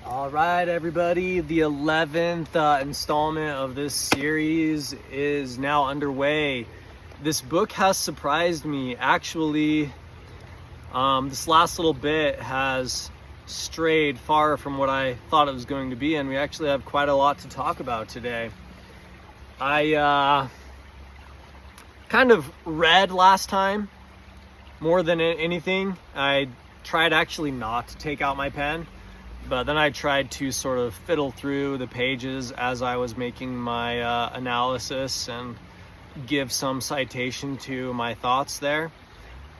All right, everybody, the 11th installment of this series is now underway. This book has surprised me. Actually, this last little bit has strayed far from what I thought it was going to be, and we actually have quite a lot to talk about today. I kind of read last time more than anything. I tried actually not to take out my pen, but then I tried to sort of fiddle through the pages as I was making my analysis and give some citation to my thoughts there.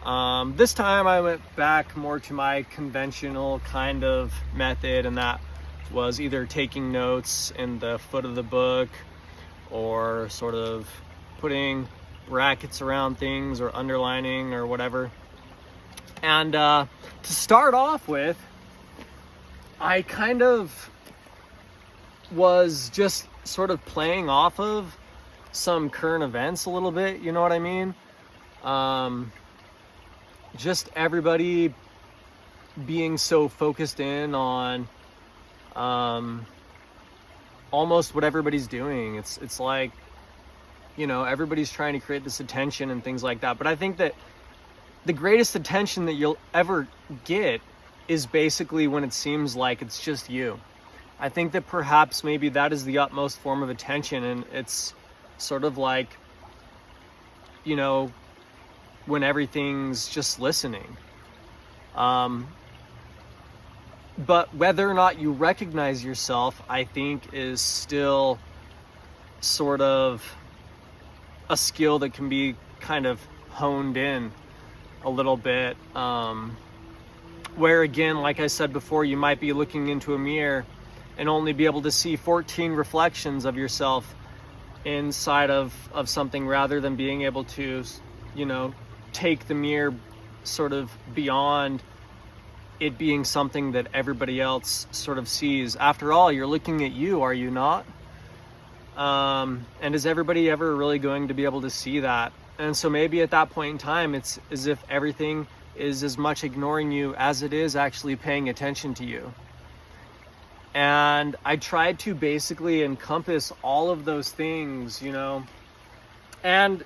This time I went back more to my conventional kind of method, and that was either taking notes in the foot of the book or sort of putting brackets around things or underlining or whatever. And to start off with, I kind of was just sort of playing off of some current events a little bit, you know what I mean? Just everybody being so focused in on almost what everybody's doing. It's like, you know, everybody's trying to create this attention and things like that. But I think that the greatest attention that you'll ever get is basically when it seems like it's just you. I think that perhaps maybe that is the utmost form of attention, and it's sort of like, you know, when everything's just listening. But whether or not you recognize yourself, I think, is still sort of a skill that can be kind of honed in a little bit. Where again, like I said before, you might be looking into a mirror and only be able to see 14 reflections of yourself inside of something, rather than being able to, you know, take the mirror sort of beyond it being something that everybody else sort of sees. After all, you're looking at you, are you not? And is everybody ever really going to be able to see that? And so maybe at that point in time, it's as if everything is as much ignoring you as it is actually paying attention to you. And I tried to basically encompass all of those things, you know, and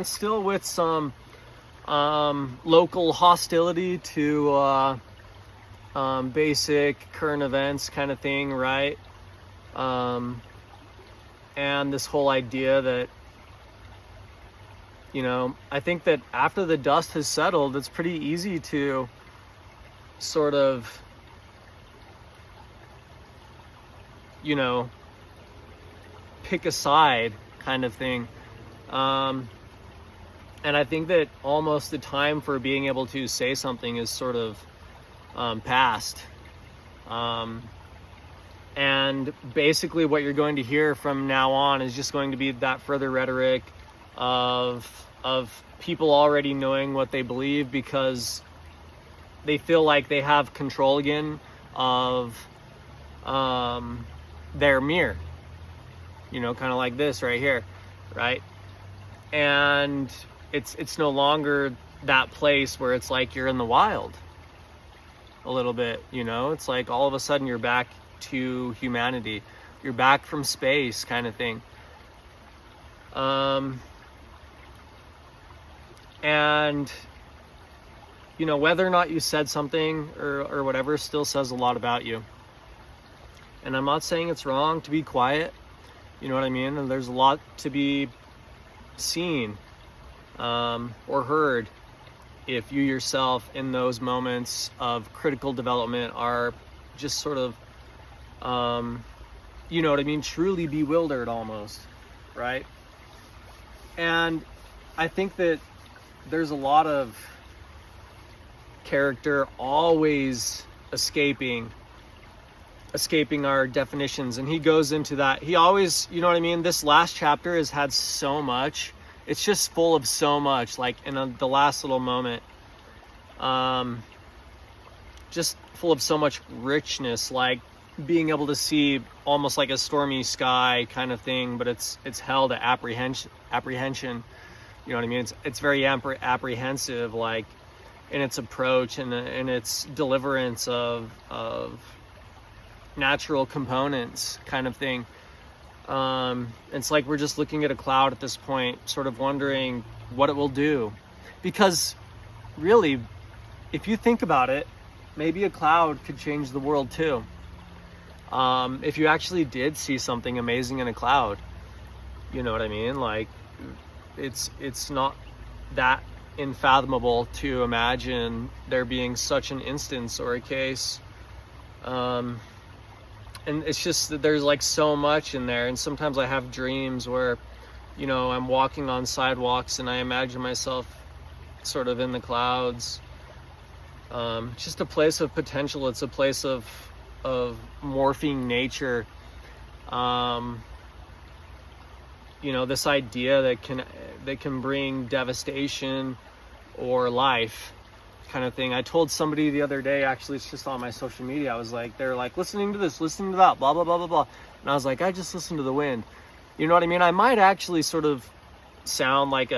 still with some local hostility to basic current events kind of thing, right? And this whole idea that, you know, I think that after the dust has settled, it's pretty easy to sort of, you know, pick a side kind of thing. And I think that almost the time for being able to say something is sort of past. And basically what you're going to hear from now on is just going to be that further rhetoric of people already knowing what they believe, because they feel like they have control again of their mirror, you know, kind of like this right here, right? And it's no longer that place where it's like you're in the wild a little bit, you know? It's like all of a sudden you're back to humanity, you're back from space kind of thing. And, you know, whether or not you said something or whatever still says a lot about you. And I'm not saying it's wrong to be quiet, you know what I mean? And there's a lot to be seen or heard if you yourself in those moments of critical development are just sort of, you know what I mean, truly bewildered almost, right? And I think that there's a lot of character always escaping our definitions, and he goes into that. He always, you know what I mean, this last chapter has had so much. It's just full of so much, like in the last little moment, just full of so much richness, like being able to see almost like a stormy sky kind of thing, but it's held at apprehension. You know what I mean? It's very apprehensive, like in its approach and in its deliverance of natural components kind of thing. It's like we're just looking at a cloud at this point, sort of wondering what it will do. Because really, if you think about it, maybe a cloud could change the world too. If you actually did see something amazing in a cloud, you know what I mean? Like, it's not that unfathomable to imagine there being such an instance or a case. And it's just that there's like so much in there. And sometimes I have dreams where, you know, I'm walking on sidewalks and I imagine myself sort of in the clouds. It's just a place of potential. It's a place of morphing nature. You know, this idea that can bring devastation or life kind of thing. I told somebody the other day, actually, it's just on my social media. I was like, they're like listening to this, listening to that, blah, blah, blah, blah, blah. And I was like, I just listened to the wind. You know what I mean? I might actually sort of sound like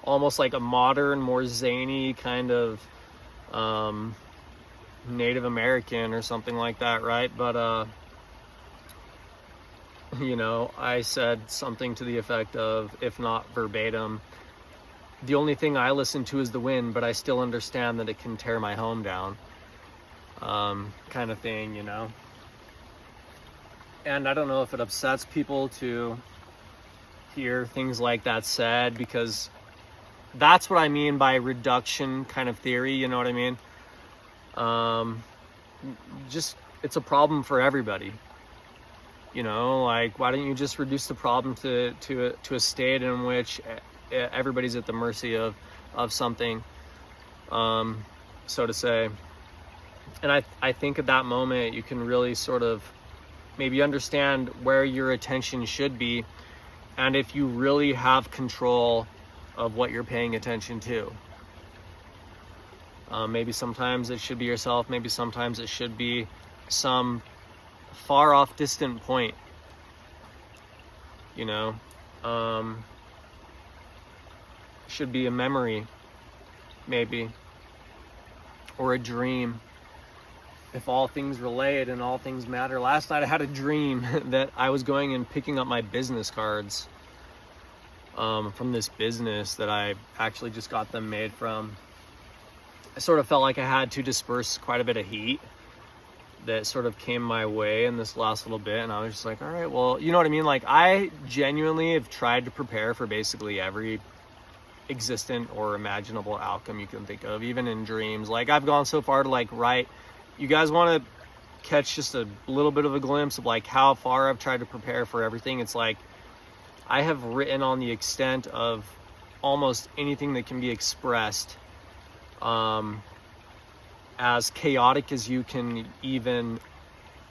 almost like a modern, more zany kind of Native American or something like that, right? But you know, I said something to the effect of, if not verbatim, the only thing I listen to is the wind, but I still understand that it can tear my home down, kind of thing, you know. And I don't know if it upsets people to hear things like that said, because that's what I mean by reduction kind of theory, you know what I mean? Just, it's a problem for everybody. You know, like, why don't you just reduce the problem to a state in which everybody's at the mercy of something, so to say. And I think at that moment you can really sort of maybe understand where your attention should be, and if you really have control of what you're paying attention to. Maybe sometimes it should be yourself, maybe sometimes it should be some far off distant point, you know. Should be a memory, maybe, or a dream, if all things relate and all things matter. Last night I had a dream that I was going and picking up my business cards from this business that I actually just got them made from. I sort of felt like I had to disperse quite a bit of heat that sort of came my way in this last little bit, and I was just like, all right, well, you know what I mean? Like, I genuinely have tried to prepare for basically every existent or imaginable outcome you can think of, even in dreams. Like, I've gone so far to like write, you guys want to catch just a little bit of a glimpse of like how far I've tried to prepare for everything. It's like I have written on the extent of almost anything that can be expressed, as chaotic as you can even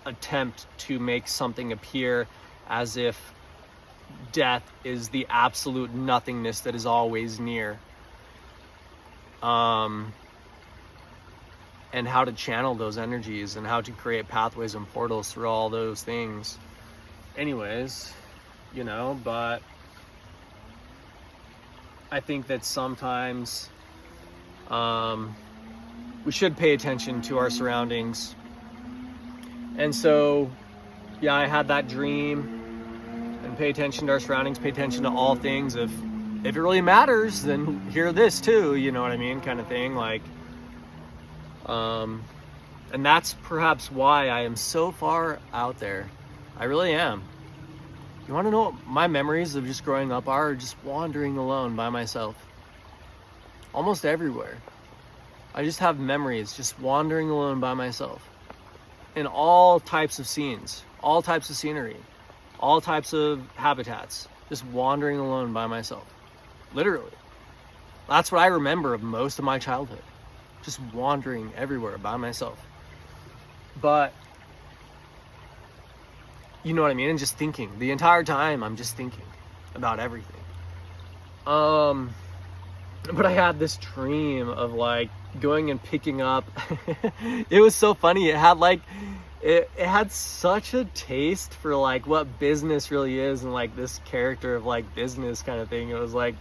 attempt to make something appear as if death is the absolute nothingness that is always near. And how to channel those energies and how to create pathways and portals through all those things. Anyways, you know, but I think that sometimes we should pay attention to our surroundings. And so, yeah, I had that dream, and pay attention to our surroundings, pay attention to all things. If it really matters, then hear this too, you know what I mean, kind of thing. Like, and that's perhaps why I am so far out there. I really am. You want to know what my memories of just growing up are? Just wandering alone by myself. Almost everywhere. I just have memories just wandering alone by myself. In all types of scenes, all types of scenery, all types of habitats. Just wandering alone by myself. Literally. That's what I remember of most of my childhood. Just wandering everywhere by myself. But, you know what I mean? And just thinking. The entire time I'm just thinking about everything. But I had this dream of like going and picking up. It was so funny. It had like, it had such a taste for like what business really is, and like this character of like business kind of thing. It was like,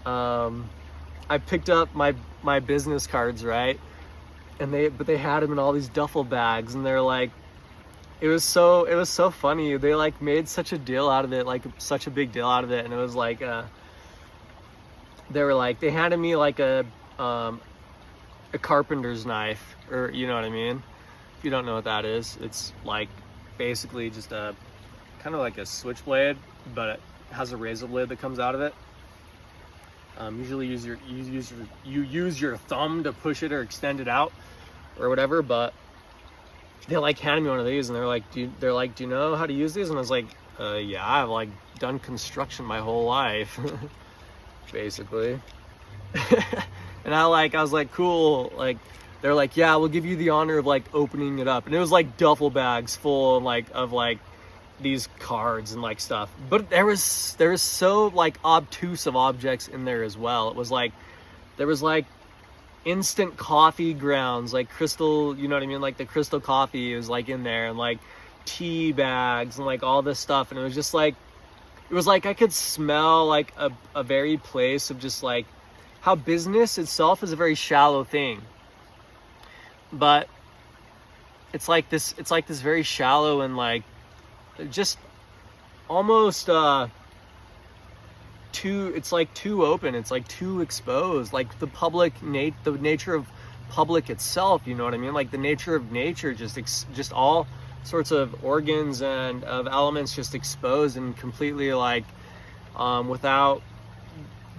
I picked up my business cards, right? and they had them in all these duffel bags, and they're like, it was so funny. They like made such a deal out of it, like such a big deal out of it. And it was like, they were like, they handed me like a carpenter's knife, or you know what I mean? If you don't know what that is, it's like basically just a kind of like a switchblade, but it has a razor blade that comes out of it. Usually you use your thumb to push it or extend it out or whatever, but they like handed me one of these, and they're like, do you know how to use these? And I was like, yeah, I've like done construction my whole life, basically. And I was like, cool. Like, they're like, yeah, we'll give you the honor of like opening it up. And it was like duffel bags full of these cards and like stuff. But there was so like obtuse of objects in there as well. It was like, there was like instant coffee grounds, like crystal, you know what I mean? Like the crystal coffee was like in there, and like tea bags and like all this stuff. And it was just like, it was like I could smell like a very place of just like how business itself is a very shallow thing. But it's like this very shallow and like just almost it's like too open, it's like too exposed, like the nature of public itself, you know what I mean? Like the nature of nature, just all sorts of organs and of elements just exposed and completely like without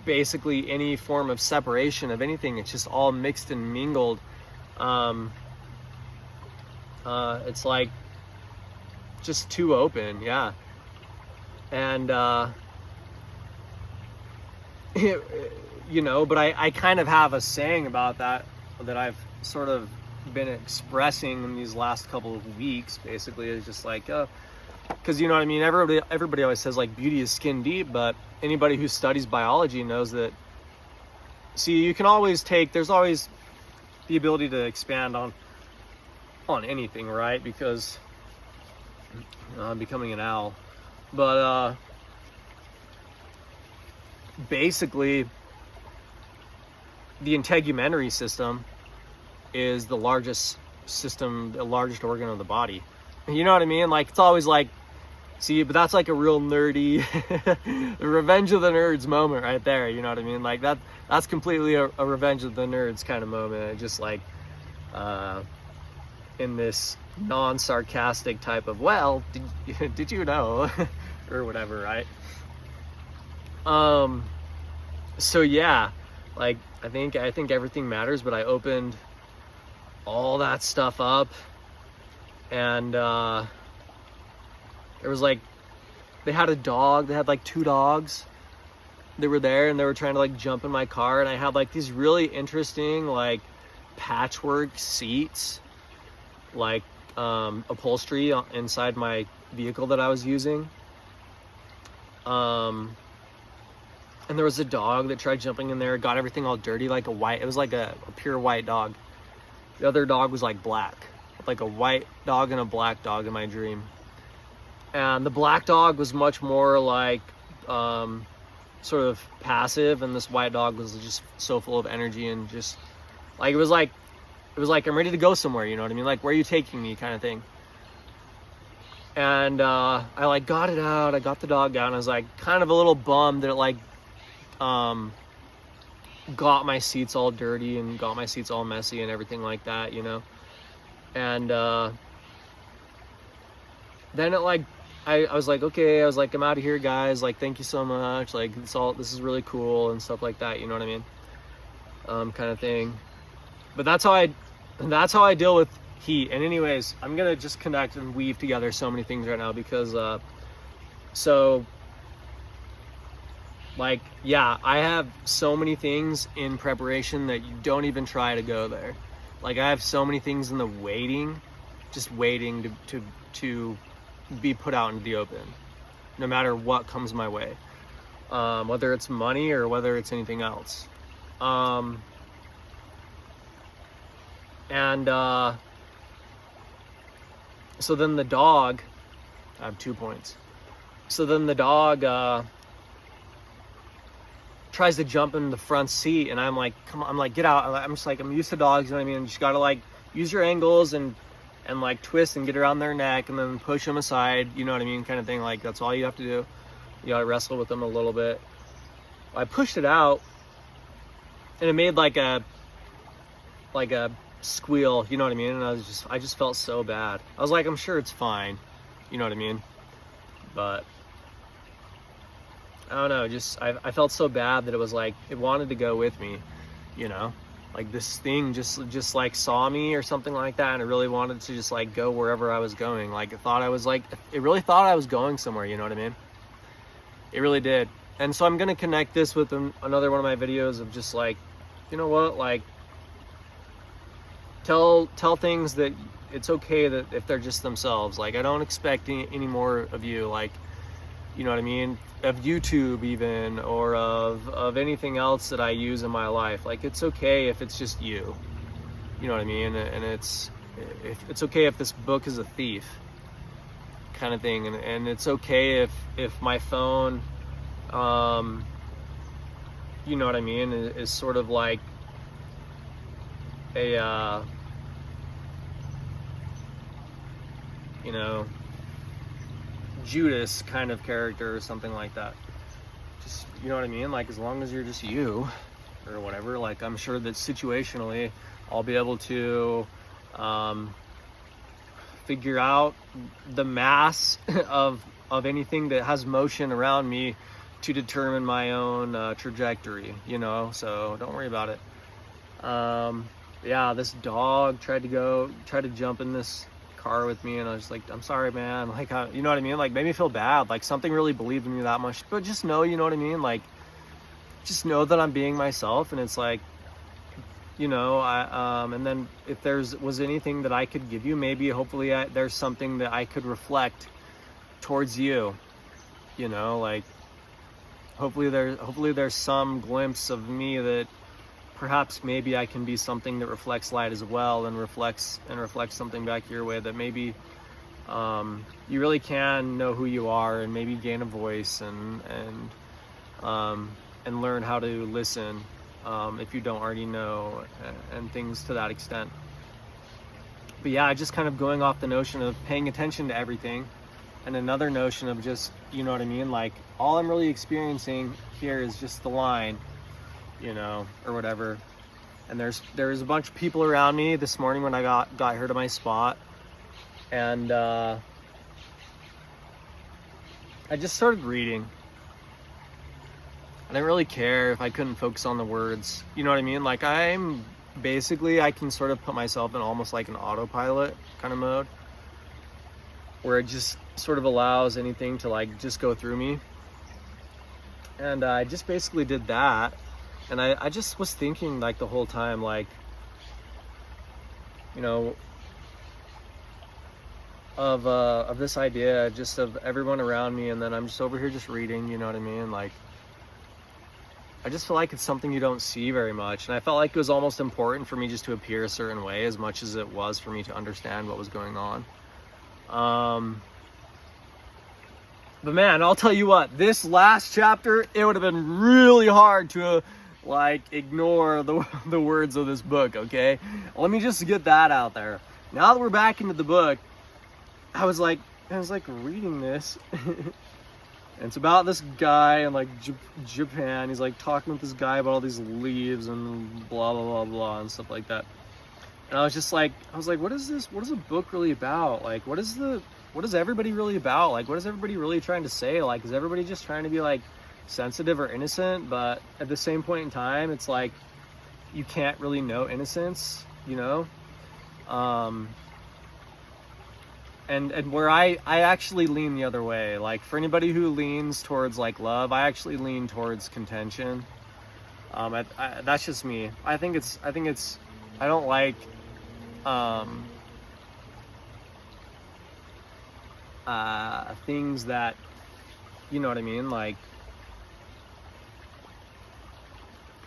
basically any form of separation of anything. It's just all mixed and mingled. It's like just too open, yeah. And you know, but I kind of have a saying about that I've sort of been expressing in these last couple of weeks. Basically, is just like, because you know what I mean. Everybody always says like beauty is skin deep, but anybody who studies biology knows that. See, you can always there's always the ability to expand on anything, right? Because I'm becoming an owl, but basically the integumentary system is the largest organ of the body. You know what I mean? Like, it's always like, see, but that's like a real nerdy the Revenge of the Nerds moment right there, you know what I mean? Like that's completely a Revenge of the Nerds kind of moment, just like in this non-sarcastic type of, well, did you know or whatever, right? So yeah, like I think everything matters, but I opened all that stuff up, and there was like, they had like 2 dogs. They were there, and they were trying to like jump in my car, and I had like these really interesting like patchwork seats, like upholstery inside my vehicle that I was using. And there was a dog that tried jumping in there, got everything all dirty, like it was like a pure white dog. The other dog was like black, like a white dog and a black dog in my dream. And the black dog was much more like sort of passive, and this white dog was just so full of energy, and just like it was like I'm ready to go somewhere, you know what I mean? Like, where are you taking me, kind of thing. And I like got it out, I got the dog out, and I was like kind of a little bummed that it like got my seats all dirty and got my seats all messy and everything like that, you know. And then it like I was like, okay, I was like, I'm out of here, guys, like, thank you so much, like, this is really cool and stuff like that, you know what I mean? Kind of thing. But that's how I deal with heat. And anyways, I'm gonna just connect and weave together so many things right now, because so like, yeah, I have so many things in preparation that you don't even try to go there. Like, I have so many things in the just waiting to be put out into the open, no matter what comes my way, whether it's money or whether it's anything else. And so then the dog, I have 2 points. So then the dog tries to jump in the front seat, and I'm like, come on, I'm like, get out. I'm just like, I'm used to dogs, you know what I mean? You just gotta like use your angles and like twist and get around their neck and then push them aside, you know what I mean, kind of thing. Like, that's all you have to do. You gotta wrestle with them a little bit. I pushed it out, and it made like a squeal, you know what I mean? And I just felt so bad. I was like, I'm sure it's fine, you know what I mean? But I don't know, just I felt so bad that it was like it wanted to go with me, you know? Like this thing just like saw me or something like that, and it really wanted to just like go wherever I was going. Like it really thought I was going somewhere, you know what I mean? It really did. And so I'm gonna connect this with another one of my videos of just like, you know what, like tell things that it's okay that if they're just themselves. Like I don't expect any more of you, like, you know what I mean, of YouTube even, or of anything else that I use in my life. Like it's okay if it's just you know what I mean? And it's okay if this book is a thief kind of thing, and it's okay if my phone you know what I mean, is sort of like a you know, Judas kind of character or something like that. Just, you know what I mean? Like as long as you're just you or whatever, like I'm sure that situationally I'll be able to figure out the mass of anything that has motion around me to determine my own trajectory, you know, so don't worry about it. Yeah, this dog tried to jump in this car with me, and I was like, I'm sorry, man, like, you know what I mean, like made me feel bad, like something really believed in me that much. But just know, you know what I mean, like just know that I'm being myself, and it's like, you know, and then if was anything that I could give you, maybe hopefully there's something that I could reflect towards you, you know, like hopefully there's some glimpse of me that perhaps maybe I can be something that reflects light as well, and reflects something back your way, that maybe you really can know who you are, and maybe gain a voice and learn how to listen if you don't already know, and things to that extent. But yeah, just kind of going off the notion of paying attention to everything, and another notion of just, you know what I mean, like all I'm really experiencing here is just the line, you know, or whatever. And there's a bunch of people around me this morning when I got here to my spot, and I just started reading. I didn't really care if I couldn't focus on the words, you know what I mean? Like I can sort of put myself in almost like an autopilot kind of mode, where it just sort of allows anything to like just go through me. And I just basically did that. And I just was thinking like the whole time, like, you know, of this idea just of everyone around me, and then I'm just over here just reading, you know what I mean? Like, I just feel like it's something you don't see very much. And I felt like it was almost important for me just to appear a certain way as much as it was for me to understand what was going on. But man, I'll tell you what, this last chapter, it would have been really hard to like ignore the words of this book, okay? Let me just get that out there. Now that we're back into the book, I was like reading this. And it's about this guy in like Japan. He's like talking with this guy about all these leaves and blah blah blah blah and stuff like that. And I was like, what is this? What is a book really about? Like, what is everybody really about? Like, what is everybody really trying to say? Like, is everybody just trying to be like sensitive or innocent? But at the same point in time, it's like you can't really know innocence, you know? And where I actually lean the other way. Like, for anybody who leans towards like love, I actually lean towards contention. That's just me. I don't like things that, you know what I mean, like,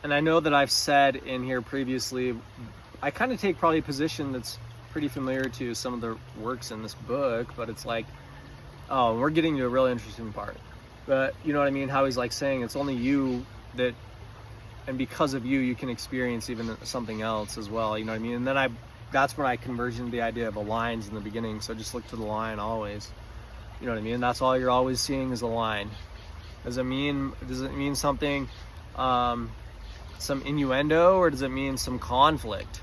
and I know that I've said in here previously, I kind of take probably a position that's pretty familiar to some of the works in this book, but it's like, oh, we're getting to a really interesting part. But you know what I mean, how he's like saying it's only you that and because of you, you can experience even something else as well, you know what I mean? And then that's when I converged the idea of the lines in the beginning. So just look to the line always, you know what I mean? And that's all you're always seeing is a line. Does it mean something, some innuendo, or does it mean some conflict?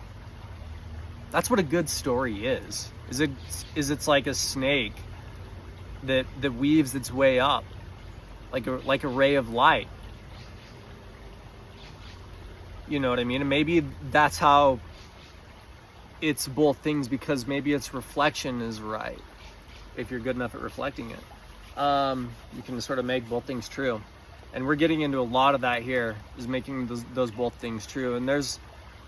That's what a good story is it's like a snake that weaves its way up like a ray of light. You know what I mean? And maybe that's how it's both things, because maybe its reflection is right. If you're good enough at reflecting it, you can sort of make both things true. And we're getting into a lot of that here, is making those both things true. And there's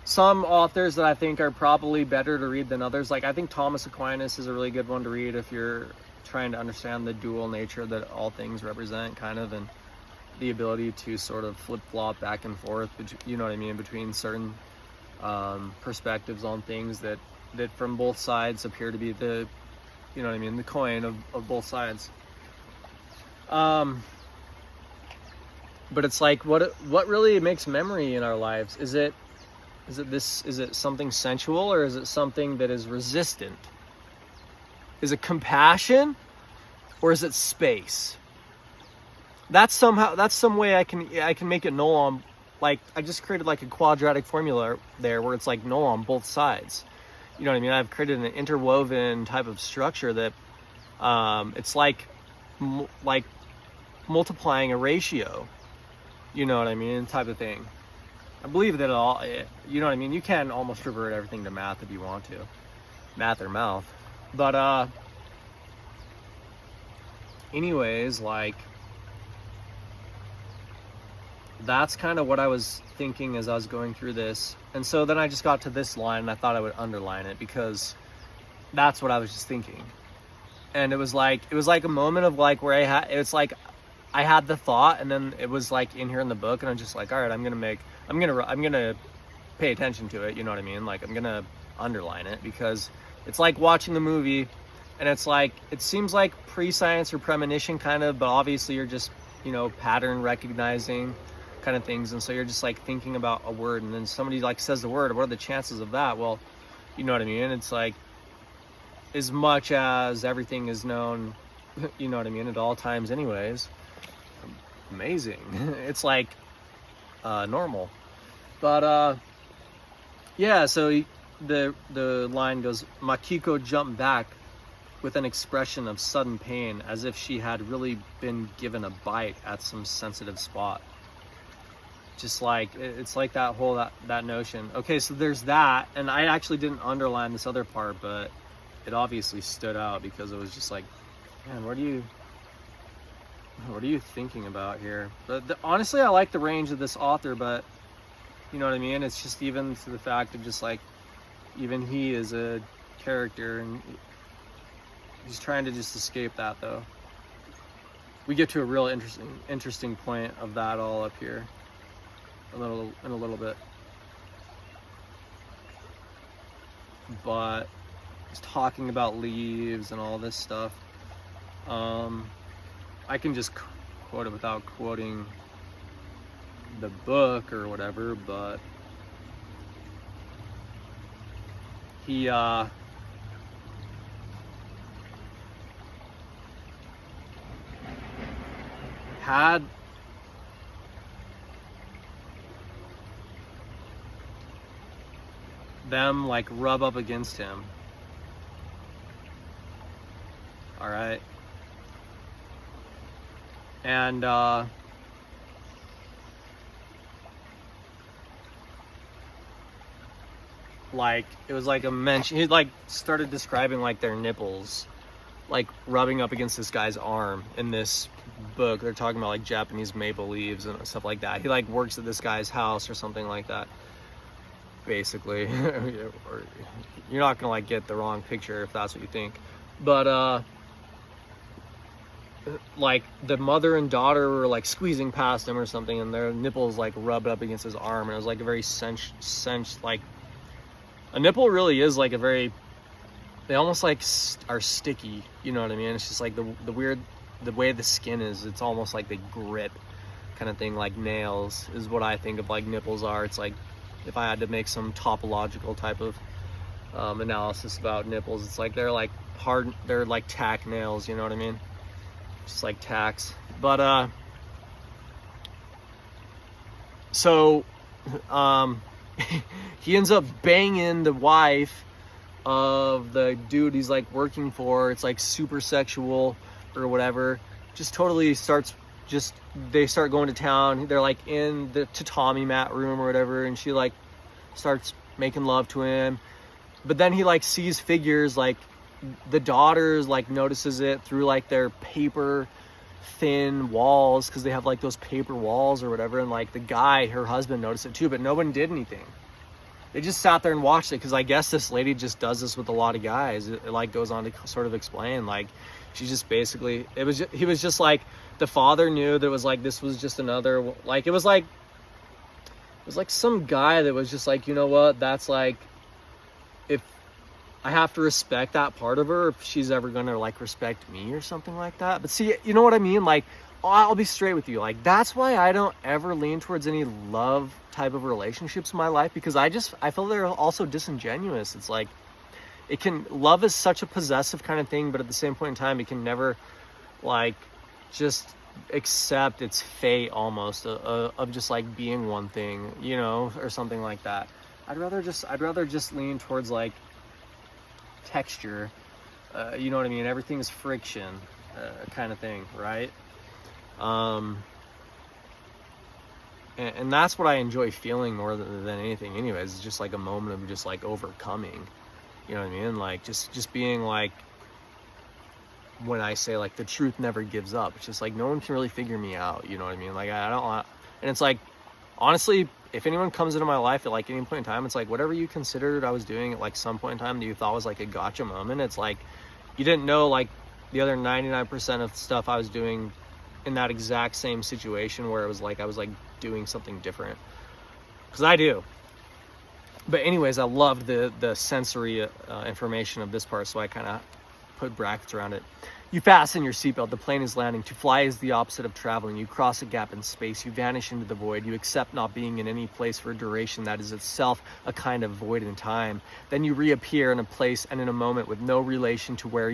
some authors that I think are probably better to read than others. Like I think Thomas Aquinas is a really good one to read if you're trying to understand the dual nature that all things represent, kind of, and the ability to sort of flip-flop back and forth, you know what I mean, between certain perspectives on things that from both sides appear to be the, you know what I mean, the coin of both sides. But it's like, what really makes memory in our lives? Is it something sensual, or is it something that is resistant? Is it compassion, or is it space? That's some way I can make it null on, like I just created like a quadratic formula there where it's like null on both sides. You know what I mean? I've created an interwoven type of structure that it's like multiplying a ratio. You know what I mean? Type of thing. I believe that all, you know what I mean? You can almost revert everything to math if you want to. Math or mouth. But anyways, like, that's kind of what I was thinking as I was going through this. And so then I just got to this line and I thought I would underline it because that's what I was just thinking. And it was like a moment of like where I had the thought, and then it was like in here in the book, and I'm just like, all right, I'm gonna pay attention to it. You know what I mean? Like I'm gonna underline it, because it's like watching the movie, and it's like, it seems like prescience or premonition kind of, but obviously you're just, you know, pattern recognizing kind of things. And so you're just like thinking about a word, and then somebody like says the word, what are the chances of that? Well, you know what I mean? It's like, as much as everything is known, you know what I mean, at all times anyways, amazing. It's like normal. But yeah, so the line goes, Makiko jumped back with an expression of sudden pain, as if she had really been given a bite at some sensitive spot. Just like, it's like that whole that notion. Okay, so there's that, and I actually didn't underline this other part, but it obviously stood out because it was just like, man, what are you thinking about here? But honestly, I like the range of this author, but you know what I mean? It's just even to the fact of just like, even he is a character, and he's trying to just escape that, though. We get to a real interesting point of that all up here in a little bit. But he's talking about leaves and all this stuff. I can just quote it without quoting the book or whatever, but he had them like rub up against him. All right. And like it was like a mention, he like started describing like their nipples like rubbing up against this guy's arm in this book. They're talking about like Japanese maple leaves and stuff like that. He like works at this guy's house or something like that, basically. Or you're not gonna like get the wrong picture if that's what you think, but like the mother and daughter were like squeezing past him or something, and their nipples like rubbed up against his arm, and it was like a very like a nipple really is like a very, they almost like are sticky, you know what I mean? It's just like the weird, the way the skin is, it's almost like they grip kind of thing, like nails is what I think of like nipples are. It's like if I had to make some topological type of analysis about nipples, it's like they're like hard, they're like tack nails, you know what I mean? Just like tacks. But so he ends up banging the wife of the dude he's like working for. It's like super sexual or whatever. Just totally starts, just they start going to town. They're like in the tatami mat room or whatever, and she like starts making love to him. But then he like sees figures, like the daughters like notices it through like their paper thin walls, because they have like those paper walls or whatever, and like the guy, her husband, noticed it too, but no one did anything. They just sat there and watched it, because I guess this lady just does this with a lot of guys. It like goes on to sort of explain, like she just basically, he was just like, the father knew that it was like, this was just another, like it was like some guy that was just like, you know what, that's like, if I have to respect that part of her if she's ever gonna like respect me or something like that. But see, you know what I mean? Like, I'll be straight with you. Like, that's why I don't ever lean towards any love type of relationships in my life, because I feel they're also disingenuous. It's like, love is such a possessive kind of thing, but at the same point in time, it can never like just accept its fate almost of just like being one thing, you know, or something like that. I'd rather just lean towards like texture, you know what I mean? Everything is friction, kind of thing, right? And that's what I enjoy feeling more than anything anyways. It's just like a moment of just like overcoming, you know what I mean? Like just being like, when I say like the truth never gives up, it's just like no one can really figure me out, you know what I mean? Like I don't want, and it's like, honestly, if anyone comes into my life at like any point in time, it's like whatever you considered I was doing at like some point in time that you thought was like a gotcha moment, it's like you didn't know like the other 99% of stuff I was doing in that exact same situation where it was like I was like doing something different, because I do. But anyways, I loved the sensory information of this part, so I kind of put brackets around it. You fasten your seatbelt. The plane is landing. To fly is the opposite of traveling. You cross a gap in space. You vanish into the void. You accept not being in any place for a duration that is itself a kind of void in time. Then you reappear in a place and in a moment with no relation to where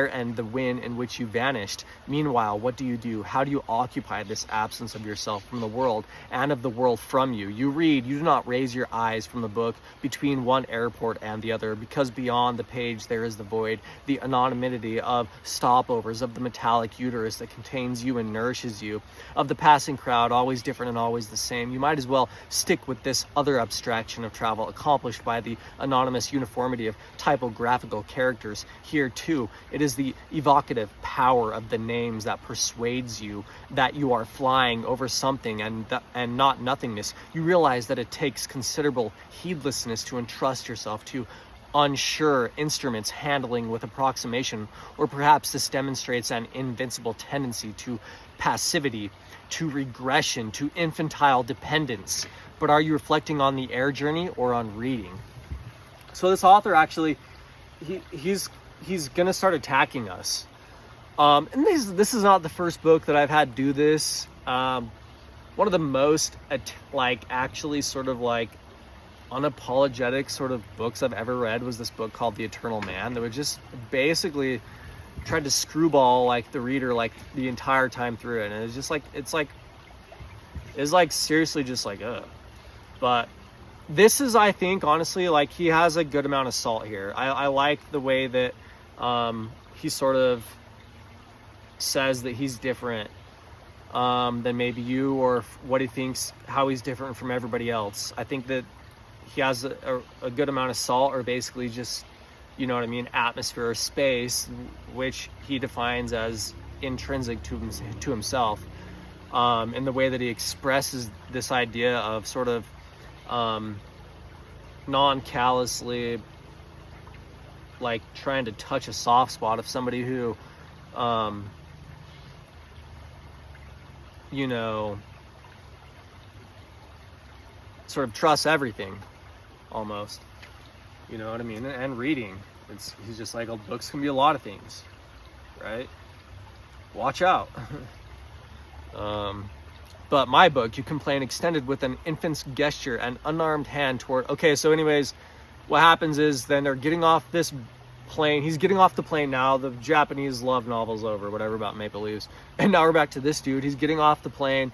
and the when in which you vanished. Meanwhile, what do? How do you occupy this absence of yourself from the world and of the world from you? You read. You do not raise your eyes from the book between one airport and the other, because beyond the page there is the void, the anonymity of stopovers, of the metallic uterus that contains you and nourishes you, of the passing crowd, always different and always the same. You might as well stick with this other abstraction of travel, accomplished by the anonymous uniformity of typographical characters. Here too, it is the evocative power of the names that persuades you that you are flying over something and not nothingness. You realize that it takes considerable heedlessness to entrust yourself to unsure instruments handling with approximation, or perhaps this demonstrates an invincible tendency to passivity, to regression, to infantile dependence. But are you reflecting on the air journey or on reading? So this author actually, he's gonna start attacking us. And this is not the first book that I've had do this. One of the most actually sort of like unapologetic sort of books I've ever read was this book called The Eternal Man, that would just basically tried to screwball like the reader like the entire time through it, and it's just like it's seriously just like but this is, I think, honestly, like he has a good amount of salt here. I like the way that he sort of says that he's different than maybe you, or what he thinks, how he's different from everybody else. I think that he has a good amount of salt, or basically just, you know what I mean, atmosphere or space, which he defines as intrinsic to himself, in the way that he expresses this idea of sort of non-callously like trying to touch a soft spot of somebody who you know, sort of trusts everything almost, you know what I mean? And reading, he's just like, oh, books can be a lot of things, right? Watch out. But my book, you complain, extended with an infant's gesture and unarmed hand toward... Okay, so anyways, what happens is then they're getting off this plane. He's getting off the plane now. The Japanese love novel's over, whatever about maple leaves. And now we're back to this dude. He's getting off the plane,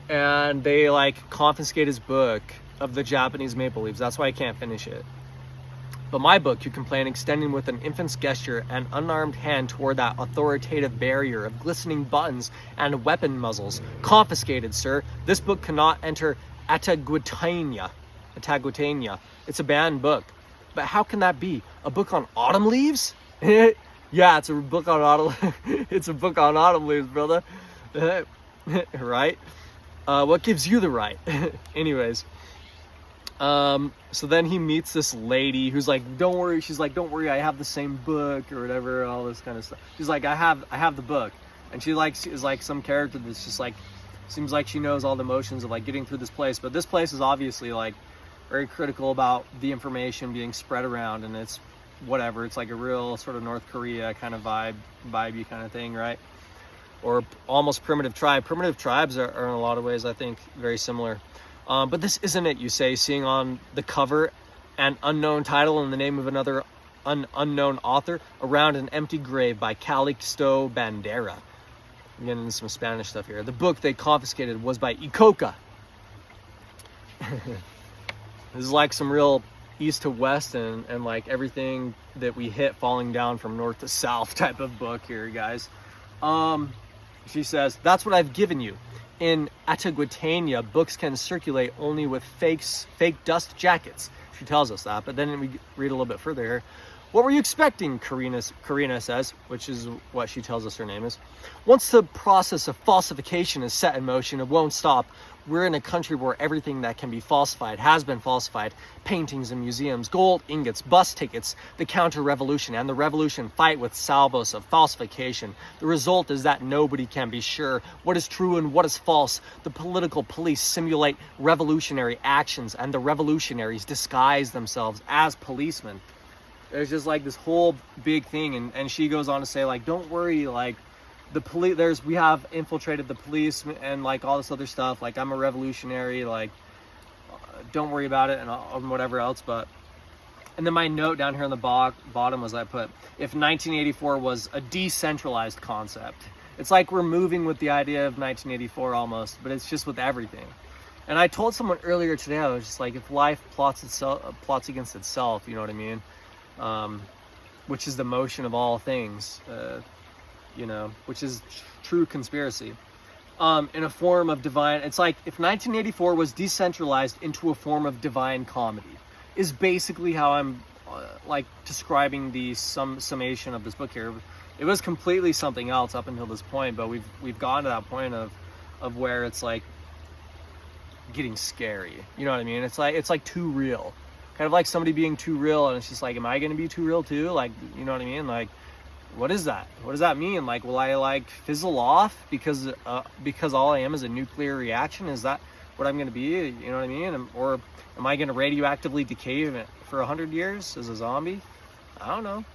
and they like confiscate his book of the Japanese maple leaves. That's why I can't finish it. But my book, you complain, extending with an infant's gesture and unarmed hand toward that authoritative barrier of glistening buttons and weapon muzzles. Confiscated, sir. This book cannot enter Ataguitania. It's a banned book. But how can that be? A book on autumn leaves? Yeah, it's a book on autumn. It's a book on autumn leaves, brother. Right? What gives you the right? Anyways. So then he meets this lady who's like, don't worry. She's like, don't worry, I have the same book or whatever, all this kind of stuff. She's like, I have the book. And she like is like some character that's just like, seems like she knows all the motions of like getting through this place. But this place is obviously like very critical about the information being spread around, and it's whatever. It's like a real sort of North Korea kind of vibey kind of thing, right? Or almost primitive tribe. Primitive tribes are in a lot of ways, I think, very similar. But this isn't it, you say, seeing on the cover an unknown title in the name of another unknown author, Around an Empty Grave by Calixto Bandera. I'm getting into some Spanish stuff here. The book they confiscated was by Icoca. This is like some real east to west and like everything that we hit falling down from north to south type of book here, guys. She says, that's what I've given you. In Ataguitania, books can circulate only with fake dust jackets. She tells us that, but then we read a little bit further here. What were you expecting, Karina says, which is what she tells us her name is. Once the process of falsification is set in motion, it won't stop. We're in a country where everything that can be falsified has been falsified. Paintings in museums, gold ingots, bus tickets, the counter-revolution and the revolution fight with salvos of falsification. The result is that nobody can be sure what is true and what is false. The political police simulate revolutionary actions, and the revolutionaries disguise themselves as policemen. There's just like this whole big thing, and she goes on to say, like, don't worry, like, the police, we have infiltrated the police and like all this other stuff. Like, I'm a revolutionary, like, don't worry about it, and whatever else. But, and then my note down here on the bottom was I put, if 1984 was a decentralized concept. It's like we're moving with the idea of 1984 almost, but it's just with everything. And I told someone earlier today, I was just like, if life plots against itself, you know what I mean? Which is the motion of all things, you know, which is true conspiracy, in a form of divine. It's like if 1984 was decentralized into a form of divine comedy, is basically how I'm like describing the summation of this book here. It was completely something else up until this point, but we've gotten to that point of where it's like getting scary. You know what I mean? It's like too real. Kind of like somebody being too real, and it's just like, am I going to be too real too? Like, you know what I mean? Like, what is that? What does that mean? Like, will I like fizzle off because all I am is a nuclear reaction? Is that what I'm going to be? You know what I mean? Or am I going to radioactively decay for 100 years as a zombie? I don't know.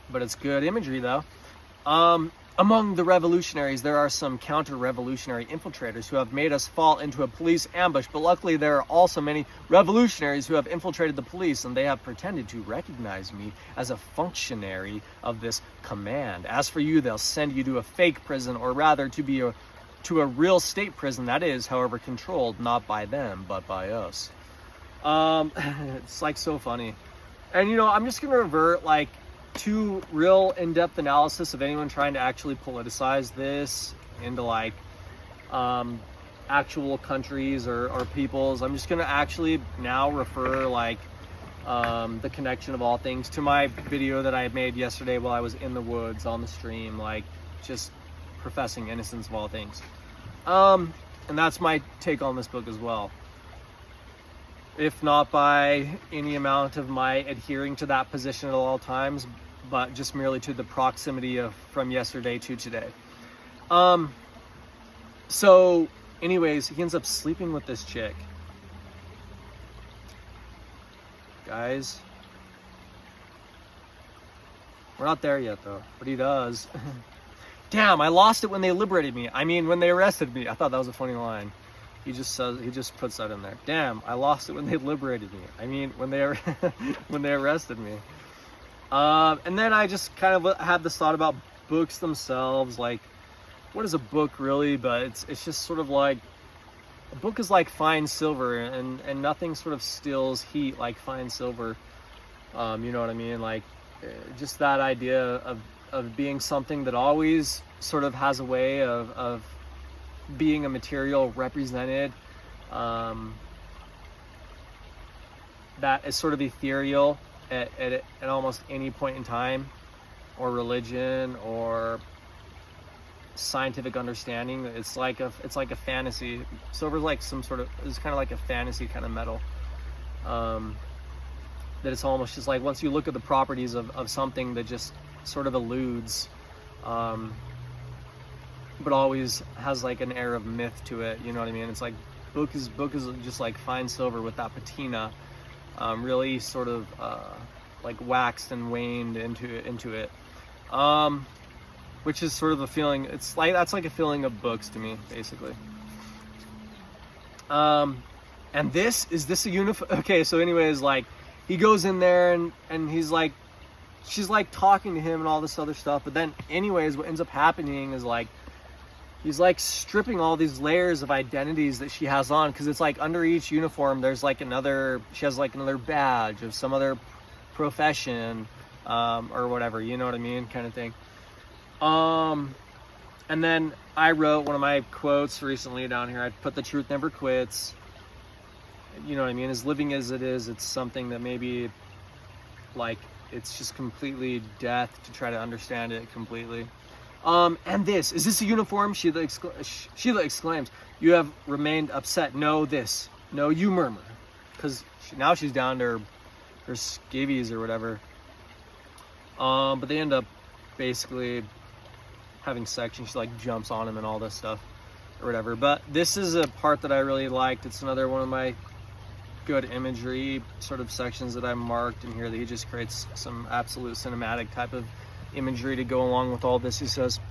But it's good imagery though. Among the revolutionaries, there are some counter-revolutionary infiltrators who have made us fall into a police ambush, but luckily there are also many revolutionaries who have infiltrated the police, and they have pretended to recognize me as a functionary of this command. As for you, they'll send you to a fake prison, or rather to a real state prison that is, however, controlled not by them, but by us. It's like so funny. And you know, I'm just gonna revert like to real in-depth analysis of anyone trying to actually politicize this into like actual countries or peoples. I'm just gonna actually now refer like the connection of all things to my video that I had made yesterday while I was in the woods on the stream, like just professing innocence of all things. And that's my take on this book as well, if not by any amount of my adhering to that position at all times, but just merely to the proximity of from yesterday to today. So anyways, he ends up sleeping with this chick. Guys, we're not there yet though, but he does. damn, I lost it when they liberated me. I mean, when they arrested me. I thought that was a funny line. He just puts that in there. Damn, I lost it when they liberated me. I mean, when they when they arrested me. And then I just kind of had this thought about books themselves. Like, what is a book really? But it's just sort of like, a book is like fine silver, and nothing sort of steals heat like fine silver. You know what I mean? Like, just that idea of being something that always sort of has a way of being a material represented, that is sort of ethereal at almost any point in time, or religion, or scientific understanding. It's like a fantasy. Silver's like some sort of, it's kind of like a fantasy kind of metal. That it's almost just like, once you look at the properties of something, that just sort of eludes, but always has like an air of myth to it. You know what I mean? It's like book is just like fine silver with that patina, really sort of like waxed and waned into it, which is sort of a feeling. It's like, that's like a feeling of books to me, basically. And this a okay, so anyways, like, he goes in there and he's like, she's like talking to him and all this other stuff, but then anyways, what ends up happening is like, he's like stripping all these layers of identities that she has on, because it's like under each uniform there's like she has like another badge of some other profession, or whatever, you know what I mean, kind of thing. And then I wrote one of my quotes recently down here. I put, "The truth never quits." You know what I mean? As living as it is, it's something that maybe, like, it's just completely death to try to understand it completely. And this, "Is this a uniform?" Sheila exclaims. "You have remained upset." "No, this." "No, you murmur." Because now she's down to her scabies or whatever. But they end up basically having sex, and she like jumps on him and all this stuff or whatever. But this is a part that I really liked. It's another one of my good imagery sort of sections that I marked in here, that he just creates some absolute cinematic type of imagery to go along with all this. He says,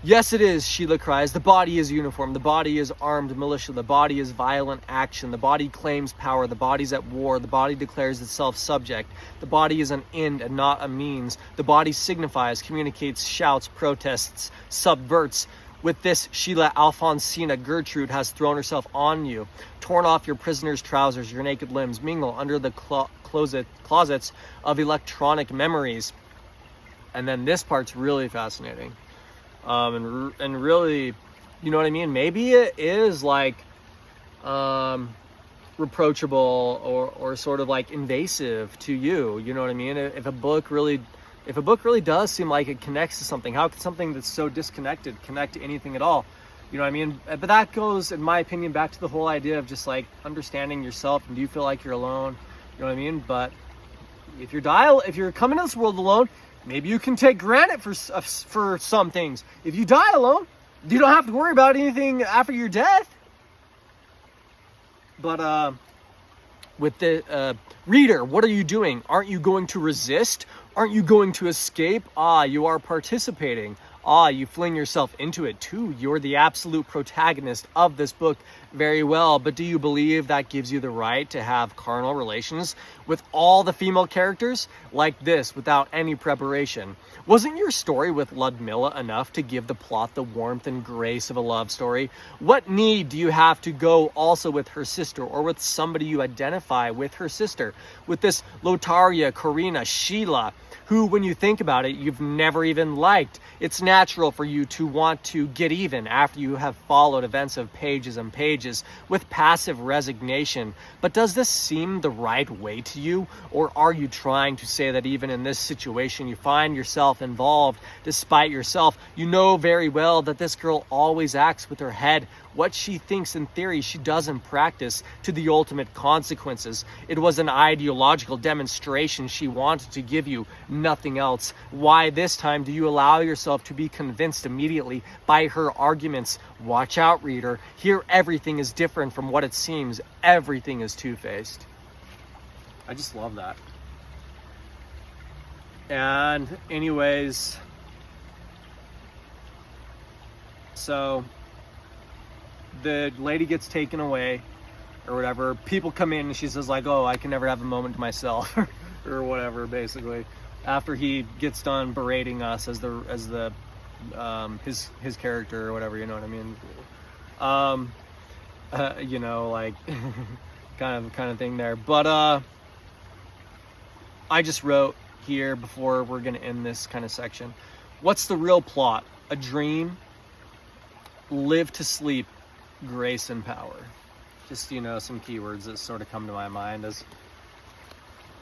"Yes, it is," Sheila cries. "The body is uniform. The body is armed militia. The body is violent action. The body claims power. The body's at war. The body declares itself subject. The body is an end and not a means. The body signifies, communicates, shouts, protests, subverts. With this, Sheila Alfonsina Gertrude has thrown herself on you, torn off your prisoner's trousers, your naked limbs, mingle under the closets of electronic memories." And then this part's really fascinating. And really, you know what I mean? Maybe it is like reproachable or sort of like invasive to you. You know what I mean? If a book really does seem like it connects to something, how could something that's so disconnected connect to anything at all? You know what I mean? But that goes, in my opinion, back to the whole idea of just like understanding yourself. And do you feel like you're alone? You know what I mean? But if you're coming to this world alone, maybe you can take granted for some things. If you die alone, you don't have to worry about anything after your death. But with the reader, what are you doing? Aren't you going to resist? Aren't you going to escape? You are participating. You fling yourself into it too. You're the absolute protagonist of this book. Very well, but do you believe that gives you the right to have carnal relations with all the female characters like this without any preparation? Wasn't your story with Ludmilla enough to give the plot the warmth and grace of a love story? What need do you have to go also with her sister, or with somebody you identify with her sister? With this Lotaria, Corina, Sheila, who, when you think about it, you've never even liked. It's natural for you to want to get even after you have followed events of pages and pages with passive resignation. But does this seem the right way to you? Or are you trying to say that even in this situation you find yourself involved despite yourself? You know very well that this girl always acts with her head. What she thinks in theory, she does in practice, to the ultimate consequences. It was an ideological demonstration she wanted to give you, nothing else. Why this time do you allow yourself to be convinced immediately by her arguments? Watch out, reader. Here everything is different from what it seems. Everything is two-faced. I just love that. And anyways, So the lady gets taken away or whatever. People come in and she says like, oh, I can never have a moment to myself or whatever, basically, after he gets done berating us as the his character or whatever, you know what I mean? You know, like kind of thing there. But I just wrote here before we're gonna end this kind of section, what's the real plot? A dream, live to sleep, grace and power. Just, you know, some keywords that sort of come to my mind as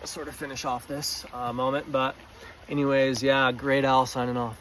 I sort of finish off this moment. But anyways, yeah, Great Al signing off.